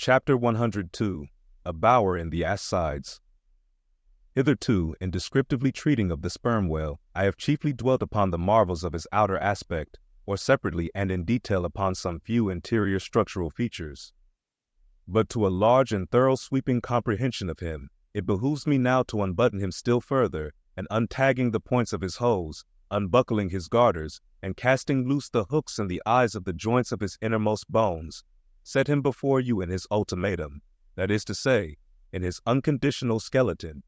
Chapter 102. A Bower in the Arsacides. Hitherto, in descriptively treating of the sperm whale, I have chiefly dwelt upon the marvels of his outer aspect, or separately and in detail upon some few interior structural features. But to a large and thorough sweeping comprehension of him, it behooves me now to unbutton him still further, and untagging the points of his hose, unbuckling his garters, and casting loose the hooks in the eyes of the joints of his innermost bones, set him before you in his ultimatum, that is to say, in his unconditional skeleton.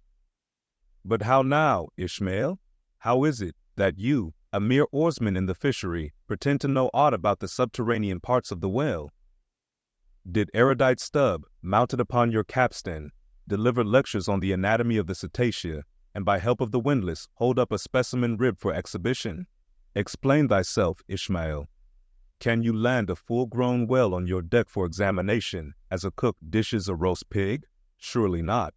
But how now, Ishmael? How is it that you, a mere oarsman in the fishery, pretend to know aught about the subterranean parts of the whale? Did erudite Stubb, mounted upon your capstan, deliver lectures on the anatomy of the cetacea, and by help of the windlass hold up a specimen rib for exhibition? Explain thyself, Ishmael. Can you land a full-grown whale on your deck for examination, as a cook dishes a roast pig? Surely not.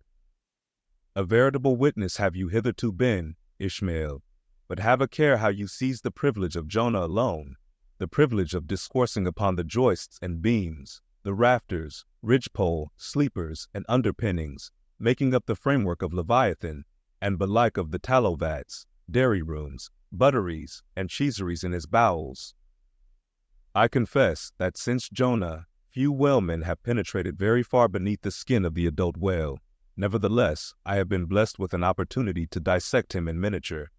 A veritable witness have you hitherto been, Ishmael, but have a care how you seize the privilege of Jonah alone, the privilege of discoursing upon the joists and beams, the rafters, ridgepole, sleepers, and underpinnings, making up the framework of Leviathan, and belike of the tallow vats, dairy rooms, butteries, and cheeseries in his bowels. I confess that since Jonah, few whalemen have penetrated very far beneath the skin of the adult whale. Nevertheless, I have been blessed with an opportunity to dissect him in miniature.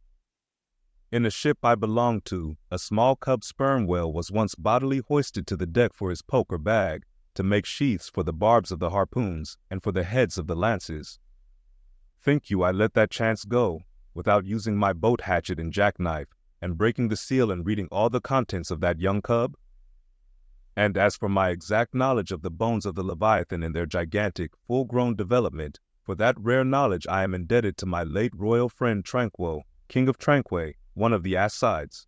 In a ship I belonged to, a small cub sperm whale was once bodily hoisted to the deck for his poke or bag, to make sheaths for the barbs of the harpoons and for the heads of the lances. Think you I let that chance go, without using my boat hatchet and jackknife, and breaking the seal and reading all the contents of that young cub? And as for my exact knowledge of the bones of the Leviathan in their gigantic, full-grown development, for that rare knowledge I am indebted to my late royal friend Tranquo, King of Tranquo, one of the Arsacides.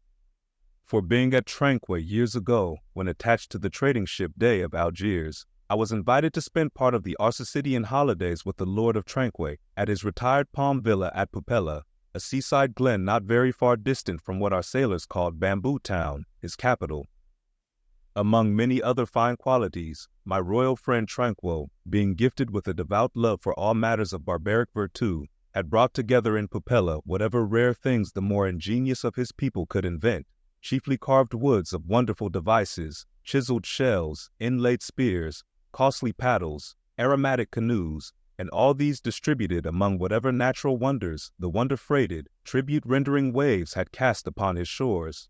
For being at Tranquo years ago, when attached to the trading ship Dey of Algiers, I was invited to spend part of the Arsacidean holidays with the Lord of Tranquo at his retired palm villa at Pupella, a seaside glen not very far distant from what our sailors called Bamboo Town, his capital. Among many other fine qualities, my royal friend Tranquo, being gifted with a devout love for all matters of barbaric virtue, had brought together in Pupella whatever rare things the more ingenious of his people could invent, chiefly carved woods of wonderful devices, chiseled shells, inlaid spears, costly paddles, aromatic canoes, and all these distributed among whatever natural wonders the wonder-freighted, tribute-rendering waves had cast upon his shores.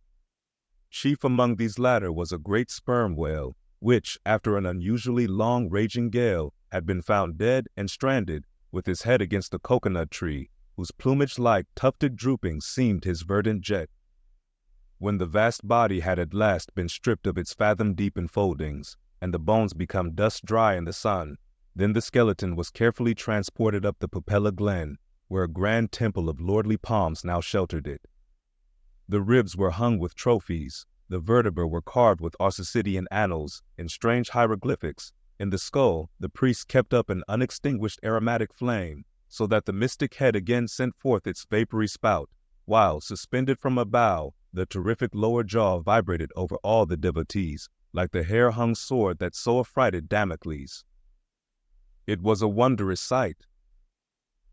Chief among these latter was a great sperm whale, which, after an unusually long raging gale, had been found dead and stranded, with his head against a coconut tree, whose plumage-like tufted droopings seemed his verdant jet. When the vast body had at last been stripped of its fathom-deep enfoldings, and the bones become dust-dry in the sun, then the skeleton was carefully transported up the Pupella Glen, where a grand temple of lordly palms now sheltered it. The ribs were hung with trophies, the vertebrae were carved with Arsacidean annals in strange hieroglyphics. In the skull, the priests kept up an unextinguished aromatic flame, so that the mystic head again sent forth its vapory spout, while, suspended from a bough, the terrific lower jaw vibrated over all the devotees, like the hair-hung sword that so affrighted Damocles. It was a wondrous sight.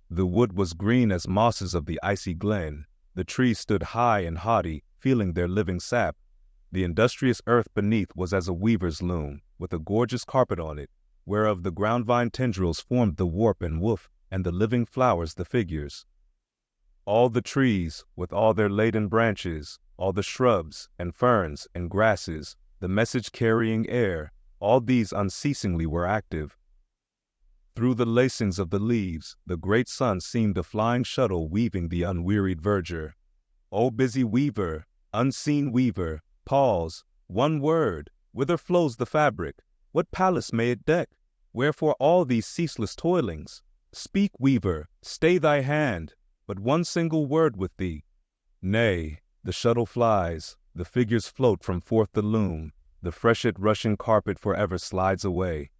The wood was green as mosses of the icy glen. The trees stood high and haughty, feeling their living sap. The industrious earth beneath was as a weaver's loom, with a gorgeous carpet on it, whereof the ground-vine tendrils formed the warp and woof, and the living flowers the figures. All the trees, with all their laden branches, all the shrubs, and ferns, and grasses, the message-carrying air, all these unceasingly were active. Through the lacings of the leaves, the great sun seemed a flying shuttle weaving the unwearied verdure. O busy weaver, unseen weaver, pause, one word, whither flows the fabric? What palace may it deck? Wherefore all these ceaseless toilings? Speak, weaver, stay thy hand, but one single word with thee. Nay, the shuttle flies, the figures float from forth the loom, the freshet rushing carpet forever slides away.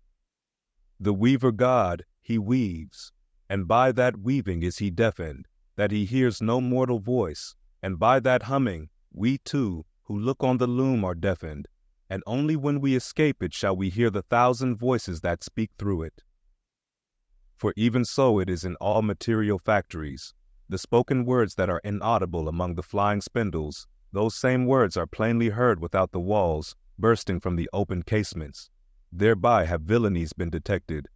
The weaver god, he weaves, and by that weaving is he deafened, that he hears no mortal voice, and by that humming, we too, who look on the loom are deafened. and only when we escape it shall we hear the 1,000 voices that speak through it. For even so it is in all material factories. The spoken words that are inaudible among the flying spindles, those same words are plainly heard without the walls, bursting from the open casements. Thereby have villainies been detected.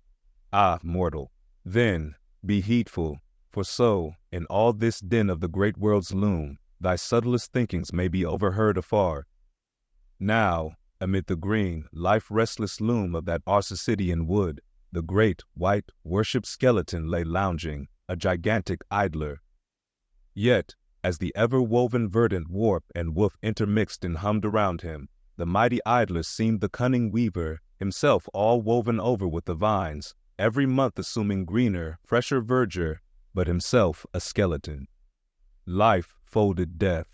Ah, mortal, then, be heedful, for so, in all this din of the great world's loom, thy subtlest thinkings may be overheard afar. Now, amid the green, life-restless loom of that Arsacidean wood, the great, white, worshipped skeleton lay lounging, a gigantic idler. Yet, as the ever-woven verdant warp and woof intermixed and hummed around him, the mighty idler seemed the cunning weaver, himself all woven over with the vines, every month assuming greener, fresher verdure, but himself a skeleton. Life folded death,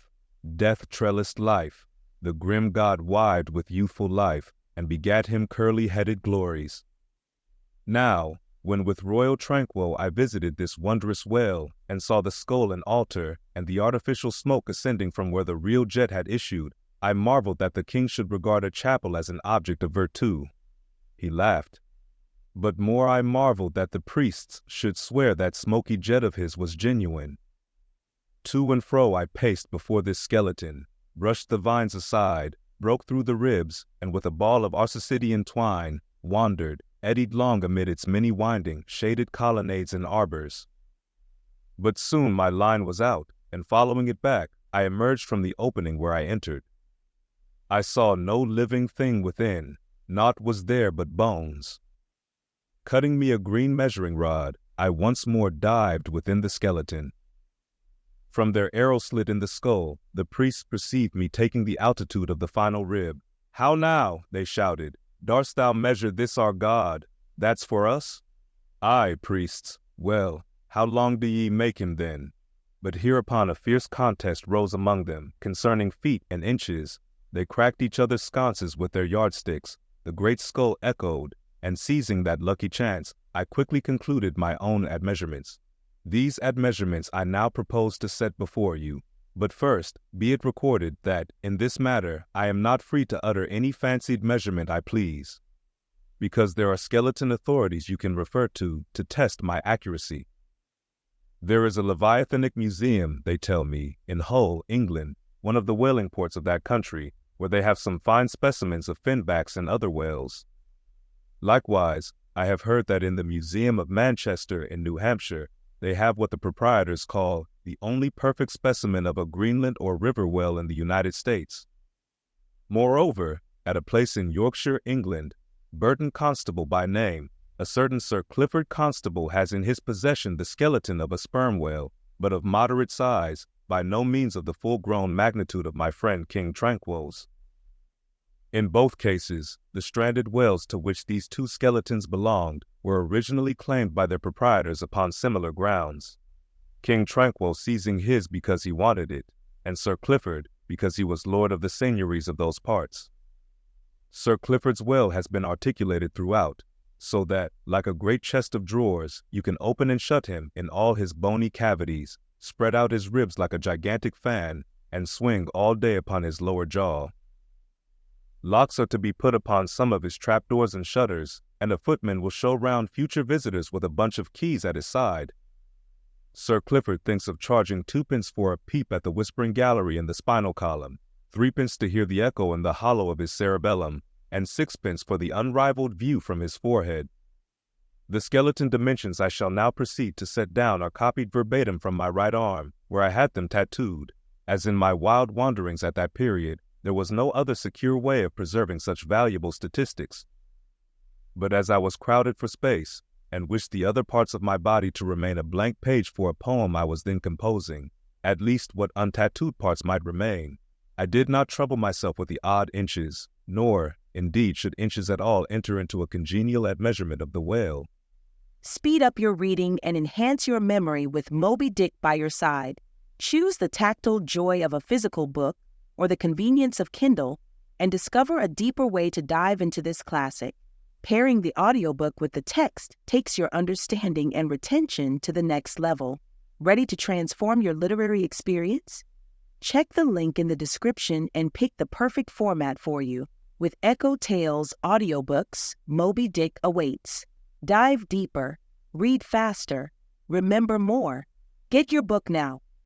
death trellised life, the grim god wived with youthful life, and begat him curly-headed glories. Now, when with royal tranquil I visited this wondrous well, and saw the skull and altar, and the artificial smoke ascending from where the real jet had issued, I marveled that the king should regard a chapel as an object of virtue. He laughed. But more I marveled that the priests should swear that smoky jet of his was genuine. To and fro I paced before this skeleton, brushed the vines aside, broke through the ribs, and with a ball of Arsacidean twine, wandered, eddied long amid its many winding, shaded colonnades and arbors. But soon my line was out, and following it back, I emerged from the opening where I entered. I saw no living thing within, naught was there but bones. Cutting me a green measuring rod, I once more dived within the skeleton. From their arrow slit in the skull, the priests perceived me taking the altitude of the final rib. "How now?" they shouted. "Darst thou measure this our God? That's for us?" "Aye, priests. Well, how long do ye make him then?" But hereupon a fierce contest rose among them, concerning feet and inches. They cracked each other's sconces with their yardsticks. The great skull echoed, and seizing that lucky chance, I quickly concluded my own admeasurements. These admeasurements I now propose to set before you. But first, be it recorded that, in this matter, I am not free to utter any fancied measurement I please, because there are skeleton authorities you can refer to test my accuracy. There is a Leviathanic museum, they tell me, in Hull, England, one of the whaling ports of that country, where they have some fine specimens of finbacks and other whales. Likewise, I have heard that in the Museum of Manchester in New Hampshire, they have what the proprietors call the only perfect specimen of a Greenland or river whale in the United States. Moreover, at a place in Yorkshire, England, Burton Constable by name, a certain Sir Clifford Constable has in his possession the skeleton of a sperm whale, but of moderate size, by no means of the full-grown magnitude of my friend King Tranquil's. In both cases, the stranded whales to which these two skeletons belonged were originally claimed by their proprietors upon similar grounds, King Tranquil seizing his because he wanted it, and Sir Clifford because he was lord of the seigneuries of those parts. Sir Clifford's whale has been articulated throughout, so that, like a great chest of drawers, you can open and shut him in all his bony cavities, spread out his ribs like a gigantic fan, and swing all day upon his lower jaw. Locks are to be put upon some of his trapdoors and shutters, and a footman will show round future visitors with a bunch of keys at his side. Sir Clifford thinks of charging 2d for a peep at the whispering gallery in the spinal column, 3d to hear the echo in the hollow of his cerebellum, and 6d for the unrivaled view from his forehead. The skeleton dimensions I shall now proceed to set down are copied verbatim from my right arm, where I had them tattooed, as in my wild wanderings at that period, there was no other secure way of preserving such valuable statistics. But as I was crowded for space, and wished the other parts of my body to remain a blank page for a poem I was then composing, at least what untattooed parts might remain, I did not trouble myself with the odd inches, nor, indeed, should inches at all enter into a congenial admeasurement of the whale. Speed up your reading and enhance your memory with Moby Dick by your side. Choose the tactile joy of a physical book or the convenience of Kindle, and discover a deeper way to dive into this classic. Pairing the audiobook with the text takes your understanding and retention to the next level. Ready to transform your literary experience? Check the link in the description and pick the perfect format for you. With EchoTales Audiobooks, Moby Dick awaits. Dive deeper, read faster, remember more. Get your book now